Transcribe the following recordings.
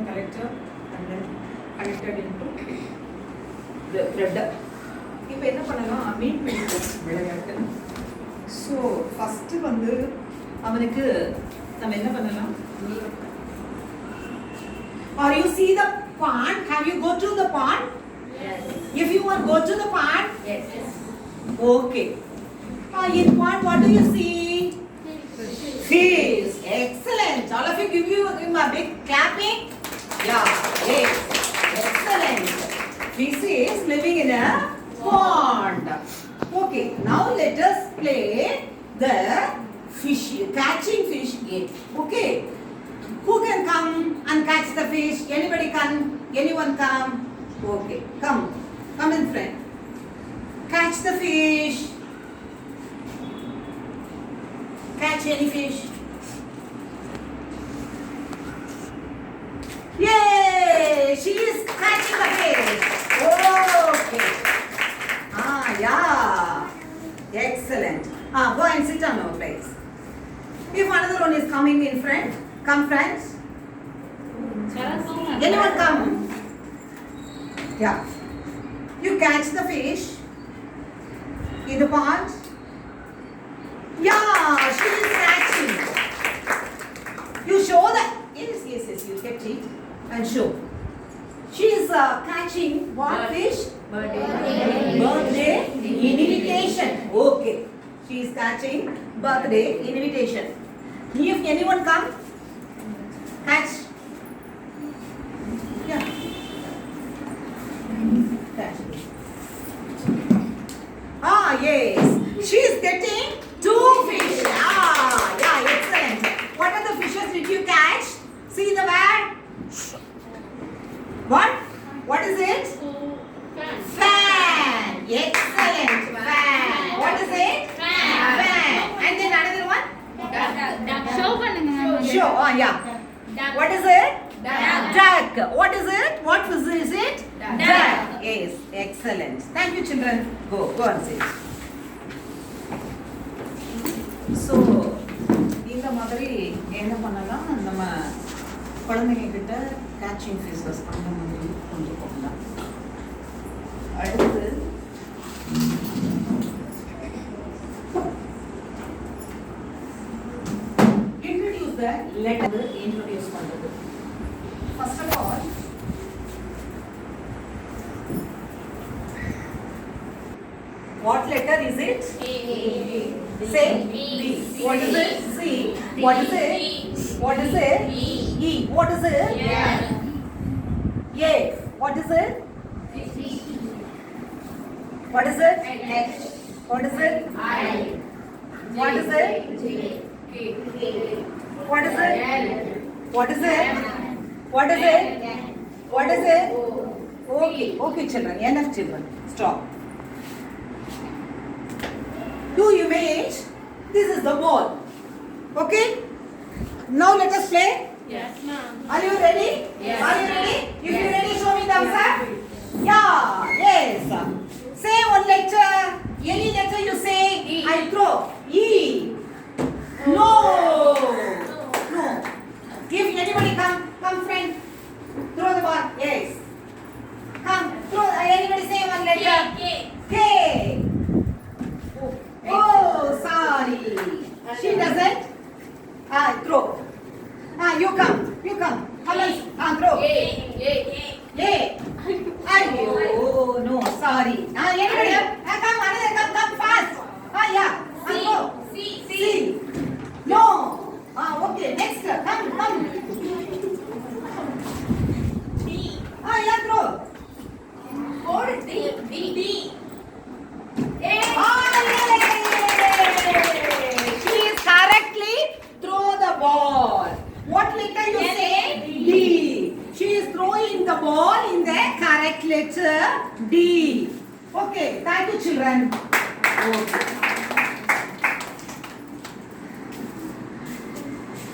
the collector and then connected into the thread. இப்போ என்ன பண்ணலாம் மீட் பண்ணிக்கலாம் விளையாட்டு. ஸோ ஃபஸ்ட்டு வந்து அவனுக்கு நம்ம என்ன பண்ணலாம்? Or you see the pond? Have you go to the pond? Yes. If you want go to the pond? Yes. Okay. In pond, what do you see? Fish. Excellent. All of you give him a big clapping. Yeah. Yes. Excellent. Fish is living in a pond. Okay. Now let us play the fish catching fish game. Okay. Who can come and catch the fish? Anybody can? Anyone come? Okay. Come. Come in front. Catch the fish. Catch any fish. Yay! She is catching the fish. Okay. Yeah. Excellent. Go and sit on your place. If another one is coming in front, come friends. Anyone come? Yeah. You catch the fish in the pond. Yeah, she is catching. You show that. Yes. You catch it and show. She is catching what fish? Birthday invitation. Okay. She is catching birthday invitation. If anyone come, catch. Yeah. Catch. Yes. She is getting 2 fish. Yeah, excellent. What are the fishes did you catch? See the word? What is it? Fan. Excellent. Fan. What is it? Fan. And then another one? Show. Yeah. What is it? Duck. What is it? What is it? Duck. Yes. Excellent. Thank you, children. Go and sit. So இந்த மாதிரி என்ன பண்ணலாம், நம்ம குழந்தைங்க கிட்ட catching fishes அந்த மாதிரி கொண்டு போகலாம். அடுத்து இன்ட்ரோடியூஸ் த லெட்டர். இன்ட்ரோடியூஸ் பண்ணுறது first of all what letter is it? Say B. What is it? C. What is it? What is it? E. What is it? A. What is it? What is it? What is it? What is it? What is it? What is it? What is it? What is it? Okay, children. Enough children. Stop. Do image. This is the ball. Okay? Now let us play. Yes, ma'am. Are you ready? Yes. Are you ready? If you ready, show me the answer. Yeah. Yes. Say one letter. Any letter you say, E. I throw. E. No. If anybody come friend. Throw the ball. Yes. Come. Throw. Anybody say one letter. K. Oh, sorry. She doesn't. Throw. You come. Come on. Throw. A. Oh, no, sorry. Anybody? Come fast. Yeah. Throw. C. No. Okay, next. Come. D. Yeah, throw. D. She is correctly throw the ball. What letter you say? D. She is throwing the ball in the correct letter D. Okay, thank you, children. Okay.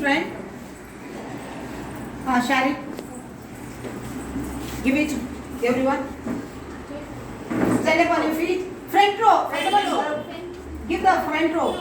Friend, share it. Give it to everyone. Stand up on your feet. Front row. Give the front row.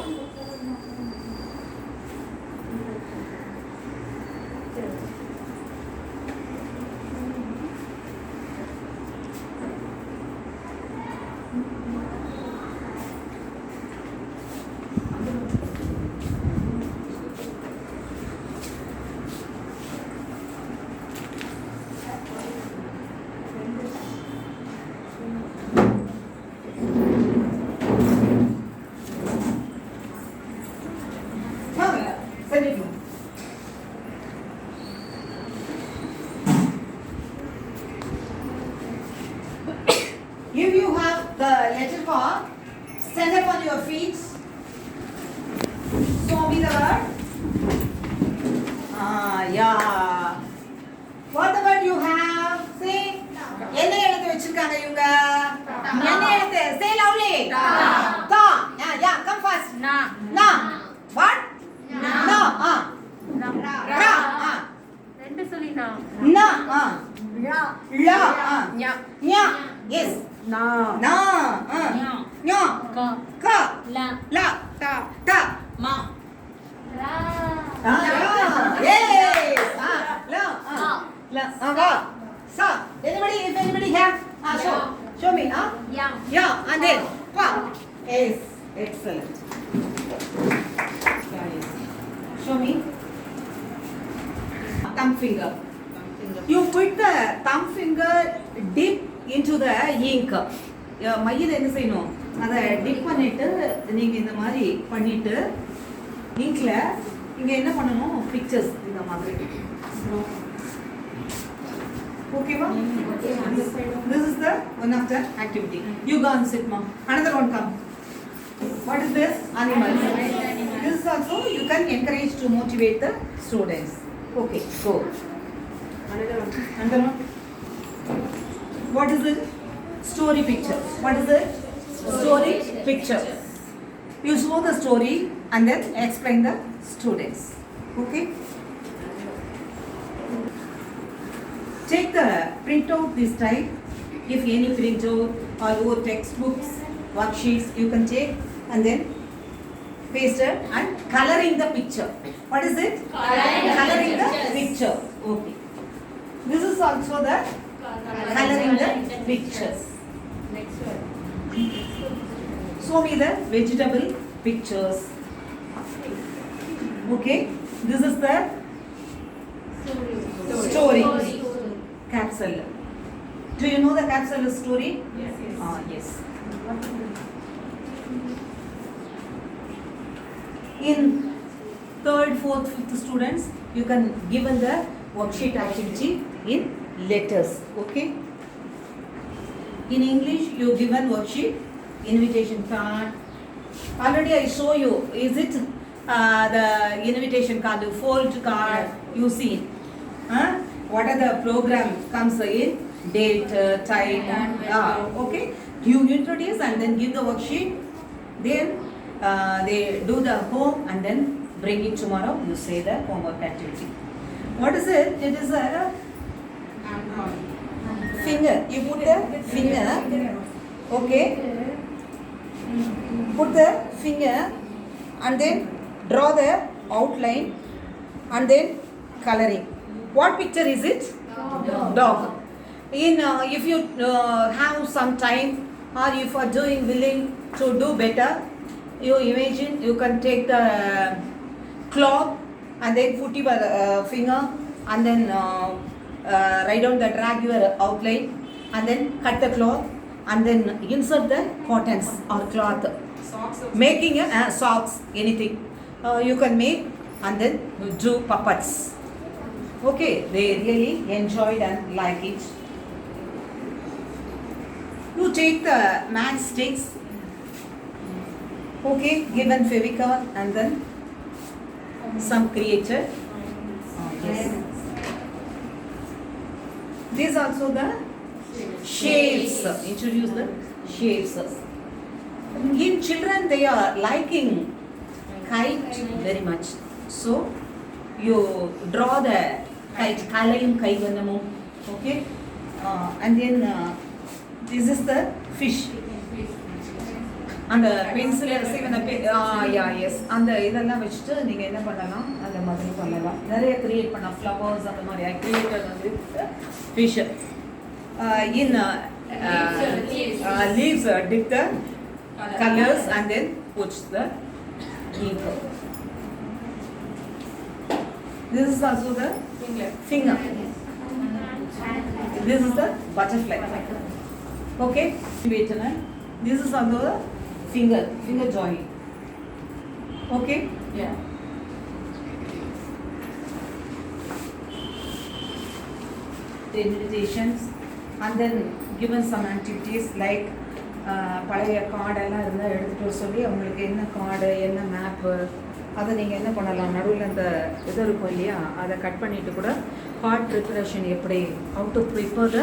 the letter for. Stand up on your feet. Show me the word. Yeah. What the word you have? See? என்ன எழுத்து வச்சிருக்காங்க இவங்க? என்ன எழுத்து? Say loudly. Ta. Yeah, come fast. Na. What? No. Ra. ரெண்டு சொல்லி நா. Na. லா. La. ஞா. Nya. Yes. நா. Na. ஞா. Nya. கா. Ka. லா. La. தா. Ta. மா. ரா. Yes. La. Ka. La. Ga. Sa. Anybody? If anybody have? Show me. Yeah. Yeah. And then. Pa. Yes. Excellent. Yes. Show me. Thumb finger. You put the thumb finger dip into the ink. மையில் என்ன செய்யணும்? அதை tip பண்ணிட்டு நீங்க இந்த மாதிரி பண்ணிட்டு இங்க்ல இங்க என்ன பண்ணணும்? பிக்சர்ஸ் இந்த மாதிரி. ஓகேவா? This is the one of the activity. You go and sit, mom. Another one come. What is this? Animals. This is also you can encourage to motivate the students. Okay, go. Another one. What is it? Story picture. What is it? Story picture. You show the story and then explain the students. Okay? Take the printout this type. If any printout or your textbooks, worksheets you can take and then paste it and coloring the picture. What is it? Coloring the picture. Okay. This is also the coloring the pictures. Next one. Show me the vegetable pictures. Okay. This is the story. Capsule. Do you know the capsule story? Yes. Yes. In third, fourth, fifth students, you can given the worksheet activity in letters. Okay. In English, you given worksheet, invitation card. Already I show you. Is it the invitation card, the fold card? You see. What are the program comes in? Date, time. Okay. You introduce and then give the worksheet. Then they do the home and then bring it tomorrow. You say the homework activity. What is it? It is a finger. You put the finger. Okay. Put the finger and then draw the outline and then coloring. What picture is it? Dog. If you have some time or if you are willing to do better, you imagine you can take the cloth and then put your finger and then write down the drag your outline and then cut the cloth and then insert the cottons or cloth. Socks. Making socks, anything you can make and then do puppets. Okay, they really enjoyed and like it. You take the matchsticks. Okay, given Fevicol and then some creature. Yes. These also the shapes. Introduce the shapes. In children, they are liking kite very much. So you draw the kite, kalayum kaivanamum. Okay, and then this is the fish. அந்த pencil S அந்த இதெல்லாம் வச்சுட்டு நீங்கள் என்ன பண்ணலாம் அந்த மாதிரி பண்ணலாம் நிறைய கிரியேட் பண்ணலாம் ஃப்ளவர்ஸ் அந்த மாதிரி கிரியேட்டர் வந்து fish in leaves dip the colours and then puts the ink. This is also the finger. This is the butterfly. Okay, wait a minute. This is also the finger joint. Okay? Yeah. The invitations and then given some activities like பழைய கார்டெல்லாம் இருந்தால் எடுத்துகிட்டு வர சொல்லி அவங்களுக்கு என்ன card என்ன map அதை நீங்கள் என்ன பண்ணலாம், நடுவில் அந்த இது இருக்கும் இல்லையா, அதை கட் பண்ணிவிட்டு கூட கார்ட் ப்ரிப்பரேஷன் எப்படி, how to prepare the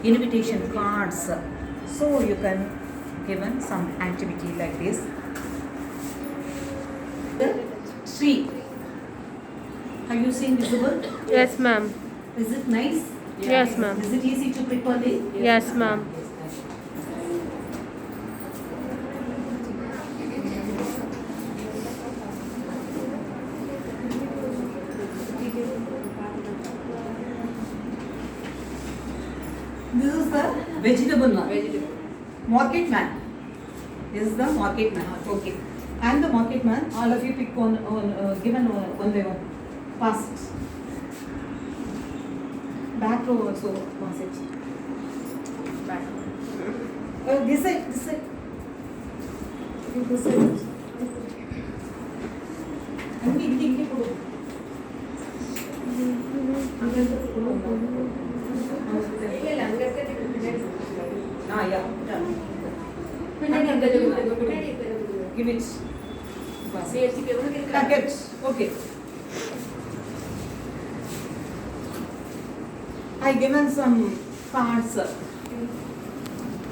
invitation cards. So you can given some activity like this. The tree. Have you seen visible? Yes, ma'am. Is it nice? Yes, ma'am. Is it easy to prepare it? Yes, ma'am. This is the vegetable one. Vegetable. Market man. This is the market man. Okay. And the market man, all of you pick given one by one. Pass it. Back row also pass it. Back. This side, this side. This side. இங்கே போடு. அங்கே இருந்து போடு. இல்ல அங்க இருக்கிறதுக்கு பின்னாடி Yeah. பின்னாடி பின்னாடி Give it. சேஃப்டிக்கு எவ்வளவு இருக்கு Packet. Okay. I given some cards.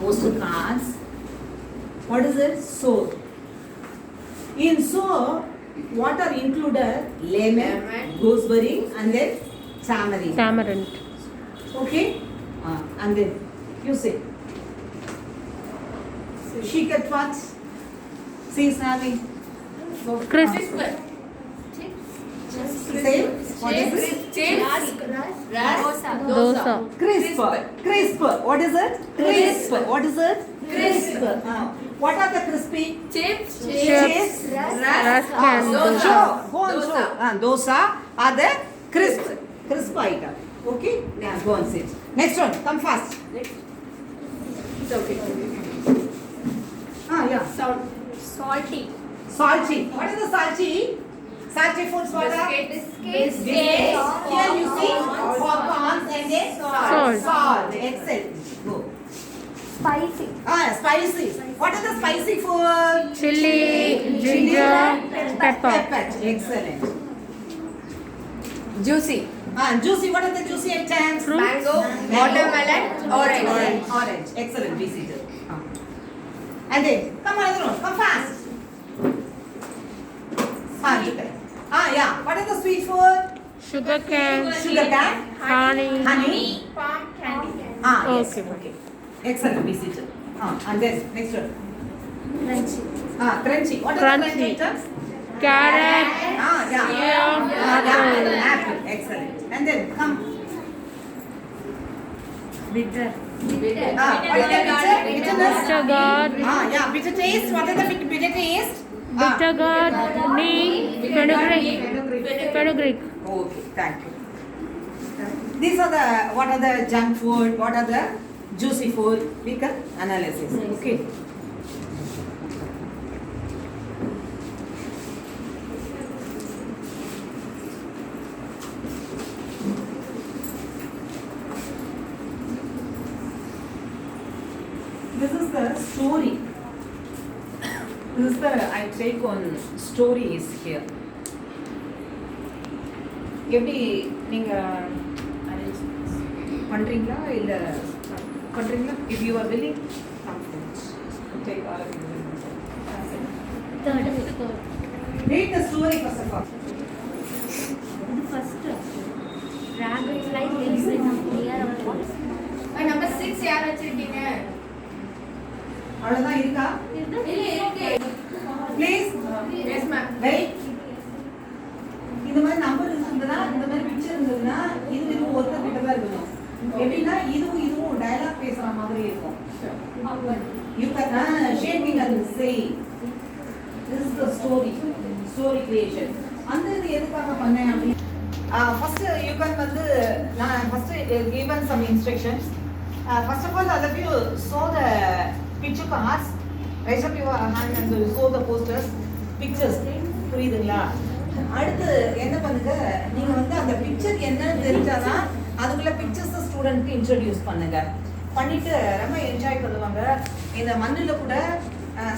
Postal cards. What is it? Soap. In soap, what are included? Lemon, gooseberry, and then tamarind. Tamarind. Okay? And then you say. She cut what? She is having. Crisp. Say. What is it? Dosa. Crisp. Crisp. What is it? Crisp. What is it? Crisp. What are the crispy? chips Chips. Rusk and Dosa. dosa. Go on, show. Dosa are the crisp. Crisp item. Okay? Yeah, go and sit. Next one. Come fast. it's okay Yeah. salty Salty. What is the salty? Salty foods what are? biscuits Here you see popcorns and then Salt. Salt. Excellent. Go. Spicy. Spicy. What are the spicy food? Chili, ginger, pepper. Pepper. Excellent. juicy Juicy. What are the juicy items? Fruits. mango watermelon orange Orange. Excellent. Be seated. And then come on, come fast. Yeah. What is the sweet food? Sugar cane, Sugar cane. honey. Honey. palm candy Yes. Okay. Okay. Excellent. Be seated. And then next one. Crunchy. Crunchy. What are the Crunchy. crunchy items? Carrot, apple. Apple. Excellent. And then come. Bitter. What is the bitter? Bitterness. Bitter gourd, Bitter taste. What is the bitter taste? bitter gourd, neem, fenugreek. Fenugreek. Okay, thank you. These are the, what are the junk food, what are the juicy food, we can analysis, okay. This is the story. This is the, I take on stories here. எப்படி நீங்கள் arrange பண்ணுறீங்களா இல்லை பண்ணுறீங்களா? If you are willing take all of you. Third. Read the story first of all. First. Dragonfly lives in a clear water. number 6 யார் வச்சிருக்கீங்க அவ்வளோதான் இருக்கா? இல்ல இருக்கு ப்ளீஸ் yes ma'am வெயிட். இந்த மாதிரி நம்பர் இருந்ததுன்னா, இந்த மாதிரி பிக்சர் இருந்ததுன்னா இதுவும் ஒருத்தர் கிட்ட தான் இருக்கணும். எப்படின்னா இதுவும் டயலாக் பேசுற மாதிரி இருக்கும். You can shaping and say. This is the story creation. அந்த இது எதுக்காக பண்ணேன் அப்படி first you can வந்து நான் first given some instructions. First of all, all of you saw the picture cards. Raise up your hand and show the posters, pictures. புரியுதுங்களா? அடுத்து என்ன பண்ணுங்க, நீங்க வந்து அந்த பிக்சர் என்னன்னு தெரிஞ்சாதான் அதுக்குள்ள பிக்சர்ஸ் ஸ்டூடெண்ட்க்கு இன்ட்ரோடியூஸ் பண்ணுங்க. பண்ணிட்டு ரொம்ப என்ஜாய் பண்ணுவாங்க. இந்த மண்ணில் கூட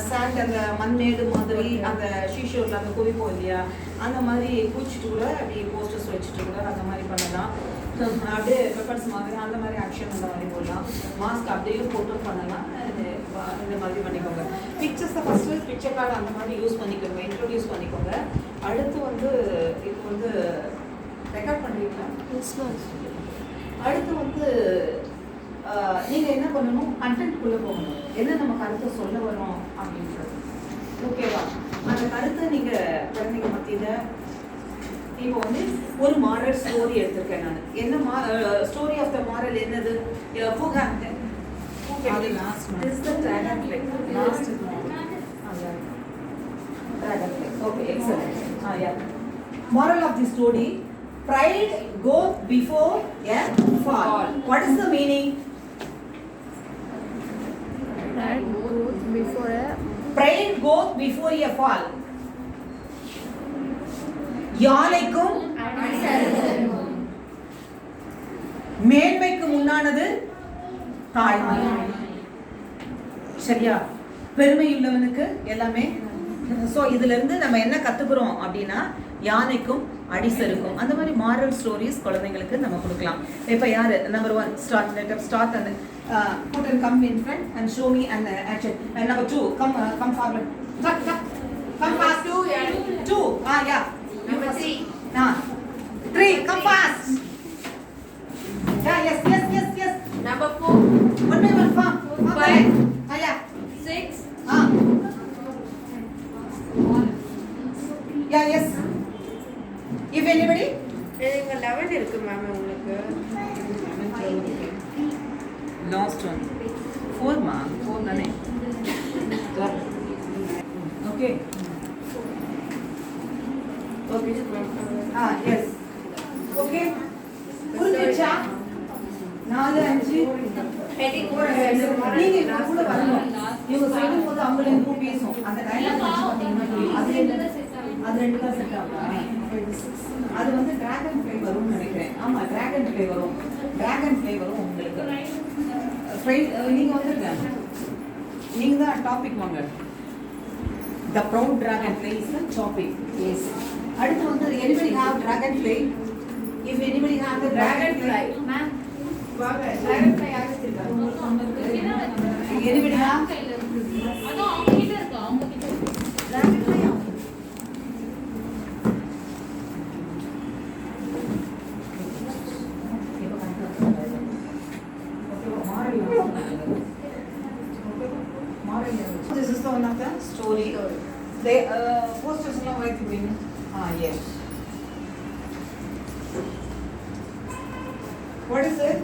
சாண்ட் அந்த மண்ணேடு மாதிரி அந்த ஷீஷோரில் அந்த குவிப்போம் இல்லையா, அந்த மாதிரி குளிச்சுட்டு கூட அப்படியே போஸ்டர்ஸ் வச்சுட்டு கூட அந்த மாதிரி பண்ணலாம். அப்படியே பெப்பர்ஸ் மாதிரி அந்த மாதிரி ஆக்ஷன் அந்த மாதிரி போடலாம். மாஸ்க் அப்படியே போட்டும் பண்ணலாம். இந்த மாதிரி பண்ணிக்கோங்க. பிக்சர்ஸை ஃபஸ்ட்டு பிக்சர் கார்டு அந்த மாதிரி யூஸ் பண்ணிக்கோங்க, இன்ட்ரோடியூஸ் பண்ணிக்கோங்க. அடுத்து வந்து இப்போ வந்து ரெக்கார்ட் பண்ணுறீங்களா? அடுத்து வந்து நீங்கள் என்ன பண்ணணும், கண்டென்ட்குள்ளே போகணும். என்ன நம்ம கருத்தை சொல்ல வரோம் அப்படின்றது. ஓகேவா? அந்த கருத்தை நீங்கள் குழந்தைங்க மத்தியில் இப்போ வந்து ஒரு மாரல் ஸ்டோரி எடுத்திருக்கேன் நான். என்ன ஸ்டோரி ஆஃப் த மாரல் என்னது? Okay, excellent. Yeah. Moral of the story: pride goes before a fall. What is the meaning? That goes before a Pride goes before a fall. யானைக்கும் மேன்மைக்கு முன்னானது தாழ்மை. சரியா? பெருமையுள்ளவனுக்கு எல்லாமே. So இதுல இருந்து நம்ம என்ன கத்துக்கிறோம் அப்படின்னா, யானைக்கும் அடிசருக்கும் அந்த மாதிரி மாரல் ஸ்டோரிஸ் குழந்தைங்களுக்கு நம்ம கொடுக்கலாம். இப்போ யாரு number 1 start? Let us start and put and come in front and show me an action. And number 2 come forward. Come fast. 2 yeah. Number 3. 3 come fast. Yeah, yes. Number 4. One by one, come. 5. Yeah. 6. Yeah, yes. If anybody? இங்க 11 இருக்கு ma'am உங்களுக்கு. Last one. 4 ma. 4 தானே. Okay. Okay ma'am. Yes. Okay. புரிஞ்சுச்சா? 4 5 heading நீங்க இவங்க கூட வரணும். இவங்க சொல்லும்போது அவங்களே இன்னும் பேசும். அந்த டைலாக் வச்சு பாத்தீங்கன்னா அது ரெண்டு தான் செட் ஆகும். அது வந்து டிராகன் ஃப்ளை வரும்னு நினைக்கிறேன். ஆமா, டிராகன் ஃப்ளை வரும். டிராகன் ஃப்ளை வரும் உங்களுக்கு. நீங்க வந்துருங்க. நீங்க தான் டாபிக் வாங்க. The proud dragonfly is the topic. Yes. அடுத்து வந்து anybody have dragonfly? If anybody have the dragonfly, ma'am வாங்க. dragonfly யார் வச்சிருக்காங்க? anybody have? அது அவங்க கிட்ட இருக்கு, அவங்க கிட்ட இருக்கு. dragonfly. This is the one of the story. They posters now right wing. Yes. What is it?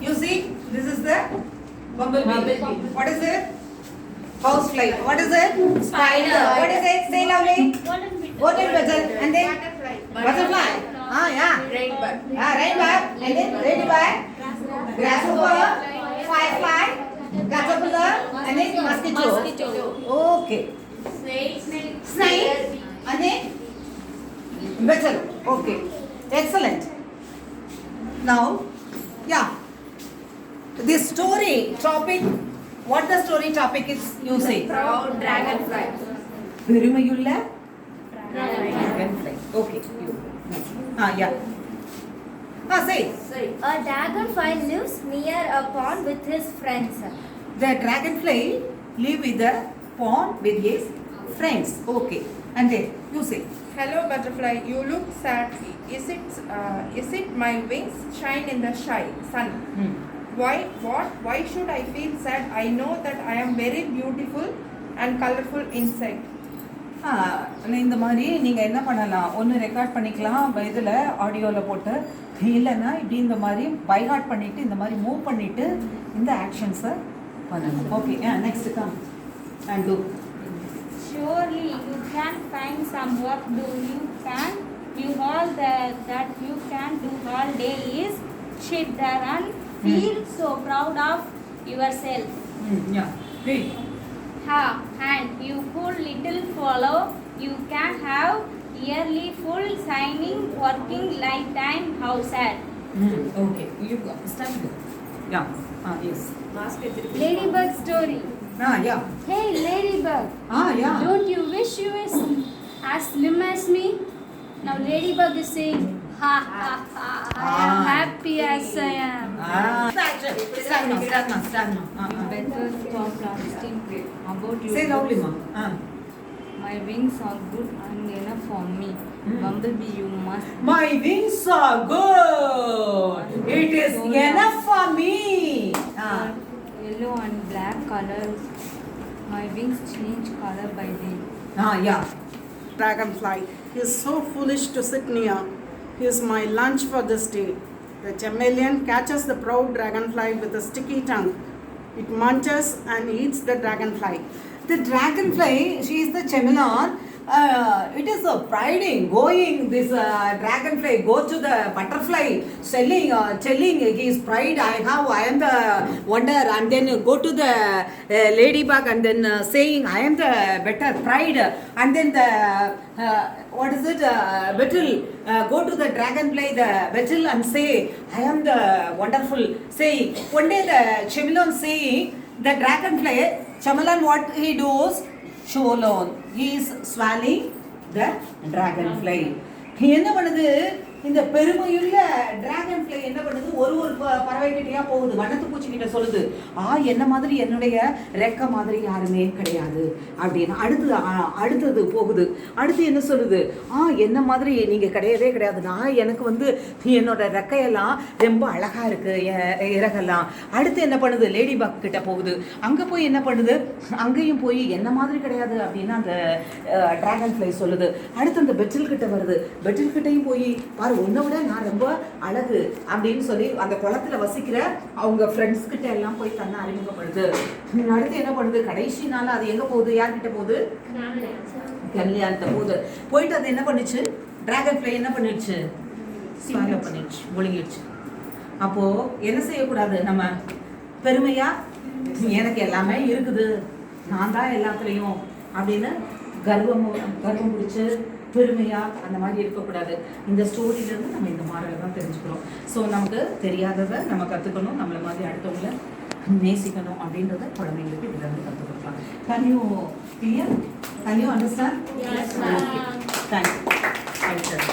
You see, this is the bumblebee. What is it? Housefly. What is it? Spider. What is it? Say loudly. Golden button. And then Butterfly. butterfly. Yeah. Rainbird. Rainbird. And then ladybird. Grasshopper. Firefly. Caterpillar. And then mosquito. Okay. Snake. And then beetle. Okay. Excellent. Now, yeah. The story topic. What the story topic is? You say. Proud dragonfly. பெருமையுள்ள dragonfly. Okay. Yeah. Say. A dragonfly lives near a pond with his friends. The dragonfly live with the pond with his friends. Okay. And then you say. Hello butterfly, you look sad. Is it my wings shine in the sun? Why should I feel sad? I know that I am very beautiful and colorful inside. இந்த மாதிரி நீங்கள் என்ன பண்ணலாம், ஒன்று record பண்ணிக்கலாம் இதில் ஆடியோவில் போட்டு, இல்லைன்னா இப்படி இந்த மாதிரி பைஹார்ட் பண்ணிவிட்டு இந்த மாதிரி மூவ் பண்ணிவிட்டு இந்த ஆக்ஷன்ஸை பண்ணணும். Okay, next come and do. Surely you can find some work do you all that you can do all day is sit there and feel so proud of yourself. Yeah. Hey. And you cool little fellow, you can have yearly full shining working lifetime. How sad. Okay. You go. Stand. Yeah. Yes. Mask எடுத்துட்டு Ladybug story. Yeah. Hey, ladybug. Yeah. Don't you wish you were as slim as me? Now, ladybug is saying, ha ha ha, I am happy as I am. Stand now. Better stop blasting about you. Say loudly, ma. My wings are good and enough for me. Bumblebee, you must. My wings are good. It is enough for me. Yellow and black colors. My wings change color by day. Yeah. Dragonfly. He is so foolish to sit near. He is my lunch for this day. The chameleon catches the proud dragonfly with a sticky tongue. It munches and eats the dragonfly. The dragonfly, she is the chameleon. It is a priding going this dragonfly go to the butterfly telling his pride I am the wonder, and then go to the ladybug and then saying I am the better pride, and then the what is it beetle go to the dragonfly the beetle and say I am the wonderful saying. One day the chameleon saying the dragonfly chameleon what he does show alone. He is swallowing the dragonfly. என்ன பண்ணுது இந்த பெருமையுள்ள dragon fly என்ன பண்ணுது ஒரு பறவை கிட்டயா போகுது, வண்ணத்து பூச்சி கிட்ட சொல்லுது என்ன மாதிரி என்னுடைய ரெக்க மாதிரி யாருமே கிடையாது அப்படின்னு. அடுத்தது போகுது. அடுத்து என்ன சொல்லுது என்ன மாதிரி நீங்க கிடையவே கிடையாது, நான் எனக்கு வந்து என்னோட ரெக்கையெல்லாம் ரொம்ப அழகா இருக்கு இறகெல்லாம். அடுத்து என்ன பண்ணுது லேடி பாக் கிட்ட போகுது. அங்க போய் என்ன பண்ணுது அங்கேயும் போய் என்ன மாதிரி கிடையாது அப்படின்னு அந்த டிராகன் ஃப்ளை சொல்லுது. அடுத்து அந்த பெட்டில் கிட்ட வருது. பெட்டில் கிட்டையும் போய் உன்னை விட நான் ரொம்ப அழகு அப்படின்னு சொல்லி அந்த குளத்துல வசிக்கிற அவங்க ஃப்ரெண்ட்ஸ் கிட்ட எல்லாம் போய் தன்னை அறிமுகப்படுது. அடுத்து என்ன பண்ணுது கடைசி நாள் அது எங்க போகுது, யார்கிட்ட போகுது, கல்யாணத்தை போகுது. போயிட்டு அது என்ன பண்ணுச்சு டிராகன் ஃப்ளை என்ன பண்ணிடுச்சு ஸ்வாலோ பண்ணிடுச்சு, ஒழுங்கிடுச்சு. அப்போ என்ன செய்யக்கூடாது, நம்ம பெருமையா எனக்கு எல்லாமே இருக்குது நான் தான் எல்லாத்துலேயும் அப்படின்னு கர்வம் பிடிச்சு பெருமையா அந்த மாதிரி இருக்கக்கூடாது. இந்த ஸ்டோரியிலேருந்து நம்ம இந்த மாடலை தான் தெரிஞ்சுக்கிறோம். ஸோ நமக்கு தெரியாததை நம்ம கற்றுக்கணும், நம்மளை மாதிரி அடுத்தவங்களை நேசிக்கணும் அப்படின்றத குழந்தைங்களுக்கு இதிலேருந்து கற்றுக் கொடுக்கலாம். Can you clear? Can you understand? Yes, ma'am. Thank you.